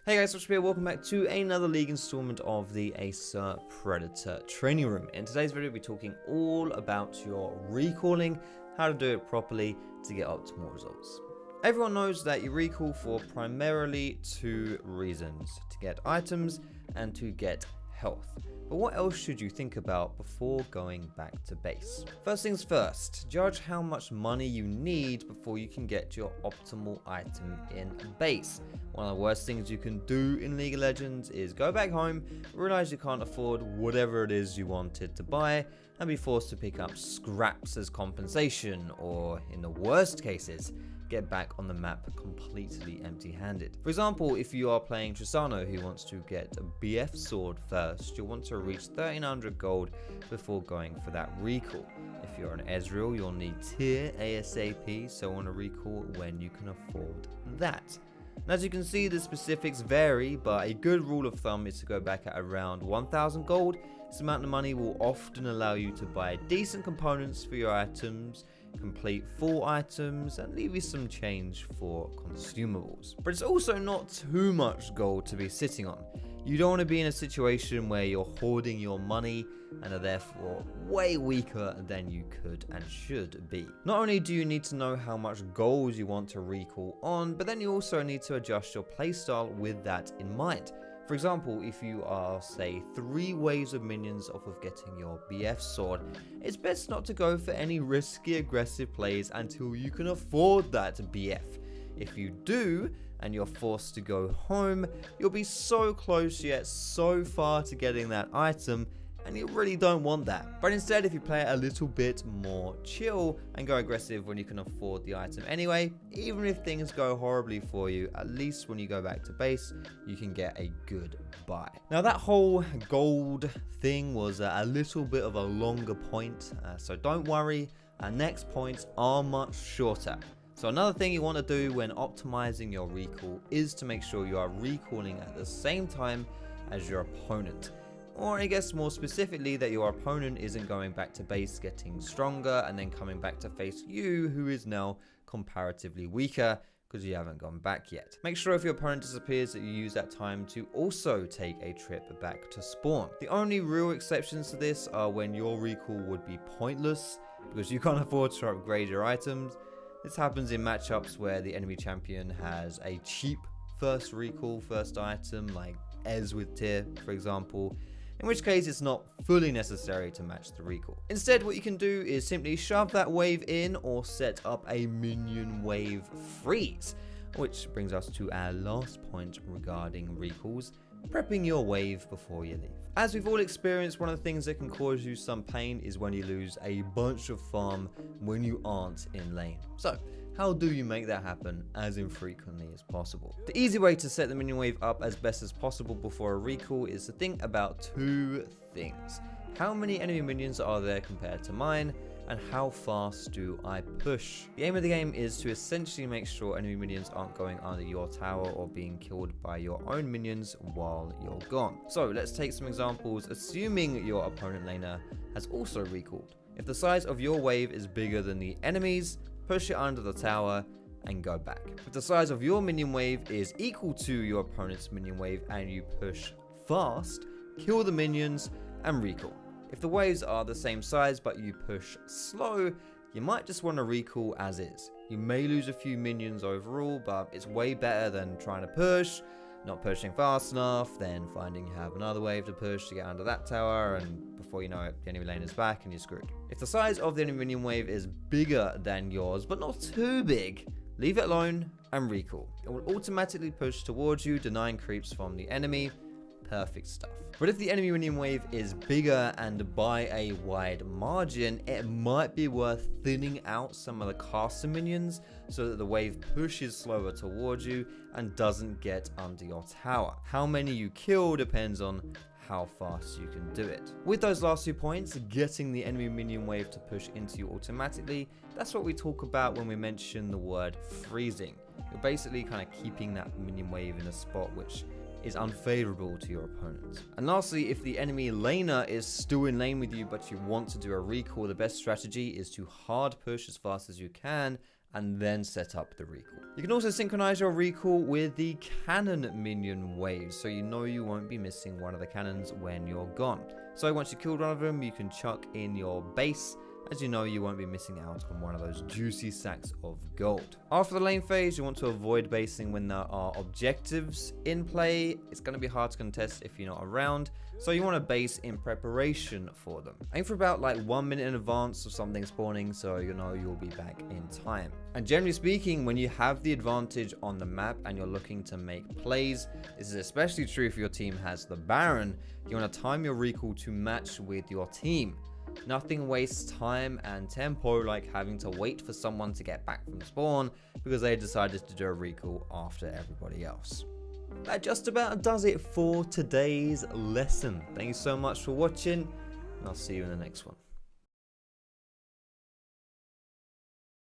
Hey guys, what's up here? Welcome back to another league installment of the Acer Predator training room. In today's video, we'll be talking all about your recalling, how to do it properly to get optimal results. Everyone knows that you recall for primarily two reasons: to get items and to get health. But what else should you think about before going back to base? First things first, judge how much money you need before you can get your optimal item in base. One of the worst things you can do in League of Legends is go back home, realize you can't afford whatever it is you wanted to buy, and be forced to pick up scraps as compensation, or in the worst cases, get back on the map completely empty-handed. For example, if you are playing Tristano who wants to get a BF sword first, you'll want to reach 1300 gold before going for that recall. If you're an Ezreal, you'll need tier ASAP, so want to recall when you can afford that. And as you can see, the specifics vary, but a good rule of thumb is to go back at around 1000 gold. This amount of money will often allow you to buy decent components for your items, complete full items, and leave you some change for consumables. But it's also not too much gold to be sitting on. You don't want to be in a situation where you're hoarding your money and are therefore way weaker than you could and should be. Not only do you need to know how much gold you want to recall on, but then you also need to adjust your playstyle with that in mind. For example, if you are, say, 3 waves of minions off of getting your BF sword, it's best not to go for any risky aggressive plays until you can afford that BF. If you do, and you're forced to go home, you'll be so close yet so far to getting that item, and you really don't want that. But instead, if you play it a little bit more chill and go aggressive when you can afford the item anyway, even if things go horribly for you, at least when you go back to base, you can get a good buy. Now that whole gold thing was a little bit of a longer point, so don't worry, our next points are much shorter. So another thing you want to do when optimizing your recall is to make sure you are recalling at the same time as your opponent. Or I guess more specifically, that your opponent isn't going back to base getting stronger and then coming back to face you, who is now comparatively weaker because you haven't gone back yet. Make sure if your opponent disappears that you use that time to also take a trip back to spawn. The only real exceptions to this are when your recall would be pointless because you can't afford to upgrade your items. This happens in matchups where the enemy champion has a cheap first recall, first item, like Ez with tier, for example, in which case it's not fully necessary to match the recall. Instead, what you can do is simply shove that wave in or set up a minion wave freeze, which brings us to our last point regarding recalls: prepping your wave before you leave. As we've all experienced, one of the things that can cause you some pain is when you lose a bunch of farm when you aren't in lane. So how do you make that happen as infrequently as possible? The easy way to set the minion wave up as best as possible before a recall is to think about two things: how many enemy minions are there compared to mine, and how fast do I push? The aim of the game is to essentially make sure enemy minions aren't going under your tower or being killed by your own minions while you're gone. So let's take some examples, assuming your opponent laner has also recalled. If the size of your wave is bigger than the enemy's, push it under the tower and go back. If the size of your minion wave is equal to your opponent's minion wave and you push fast, kill the minions and recall. If the waves are the same size but you push slow, you might just want to recall as is. You may lose a few minions overall, but it's way better than trying to push, not pushing fast enough, then finding you have another wave to push to get under that tower, and before you know it, the enemy lane is back and you're screwed. If the size of the enemy minion wave is bigger than yours, but not too big, leave it alone and recall. It will automatically push towards you, denying creeps from the enemy. Perfect stuff. But if the enemy minion wave is bigger and by a wide margin, it might be worth thinning out some of the caster minions so that the wave pushes slower towards you and doesn't get under your tower. How many you kill depends on how fast you can do it. With those last 2 points, getting the enemy minion wave to push into you automatically, that's what we talk about when we mention the word freezing. You're basically kind of keeping that minion wave in a spot which is unfavorable to your opponent. And lastly, if the enemy laner is still in lane with you but you want to do a recall, the best strategy is to hard push as fast as you can and then set up the recall. You can also synchronize your recall with the cannon minion waves, so you know you won't be missing one of the cannons when you're gone. So once you killed one of them, you can chuck in your base, as you know you won't be missing out on one of those juicy sacks of gold. After the lane phase, you want to avoid basing when there are objectives in play. It's going to be hard to contest if you're not around, so you want to base in preparation for them. Aim for about like 1 minute in advance of something spawning, so you know you'll be back in time. And generally speaking, when you have the advantage on the map and you're looking to make plays, this is especially true if your team has the Baron, you want to time your recall to match with your team. Nothing wastes time and tempo like having to wait for someone to get back from spawn because they decided to do a recall after everybody else. That just about does it for today's lesson. Thank you so much for watching, and I'll see you in the next one.